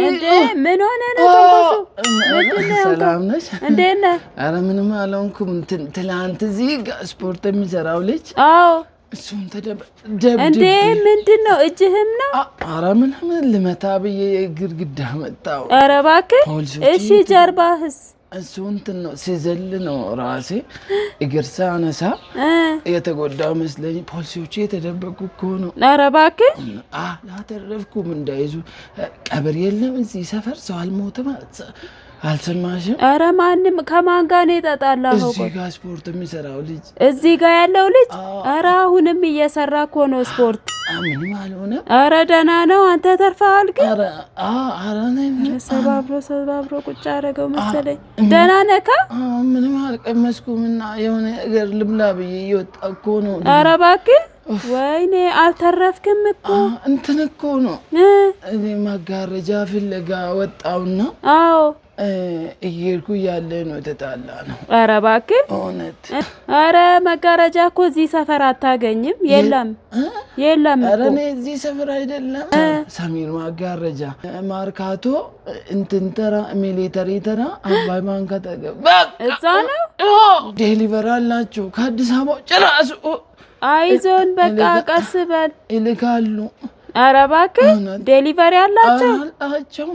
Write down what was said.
እንዴ ምን ሆነ ነው ተንቆሱ ሰላም ነሽ እንዴ ነህ አረ ምንም አልሆንኩም ትላንት እዚህ ስፖርት የሚሰራው ልጅ አዎ እሱን እንዴ ምንድነው እጅህም ነው አረ ምንም ልመታ ብዬ ግድግዳ መጣው አረ እባክህ እሺ ጀርባህስ እሱን ነው ሲዘል ነው ራሴ እግርሳ አነሳ የተጎዳው መስለኝ ፖሊሶች የተደበቁ እኮ ነው አረ እባክህ ያተረፍኩም እንዳይዙ ቀብር የለም እዚህ ሰፈር ሰው አልሞተም አልሰማሽም አረ ማንም ከማን ጋር ነው የተጣላው እዚህ ጋር ስፖርት የሚሰራው ልጅ እዚህ ጋር ያለው ልጅ አረ አሁንም እየሰራ እኮ ነው ስፖርት ምንም አልሆነም አረ ደህና ነው አንተ ተርፈሃል ግን አረ ነኝ ሰባብሮ ቁጭ አደረገው መሰለኝ ደህና ነህ ምንም አልቀመስኩምና የሆነ ነገር ልብላ ብዬ እየወጣሁ እኮ ነው አረ እባክህ ወይኔ አልተረፍክም እኮ እንትን እኮ ነው እኔ መጋረጃ ፍለጋ ወጣውና አዎ እየሄድኩ ያለ ነው ተጣላ ነው አረ እባክህ እውነት አረ መጋረጃ እኮ እዚህ ሰፈር አታገኝም የለም አረ እኔ እዚህ ሰፈር አይደለም ሰሚር መጋረጃ ማርካቶ እንትን ተራ ሚሊተሪ ተራ አባይ ባንክ አጠገብ እዛ ነው ዴሊቨሪ አላችሁ ከአዲስ አበባ ጭራሱ አይዞን በቃ ቀስ በል ይልካሉ አረ እባክህ ዴሊቨሪ አላቸው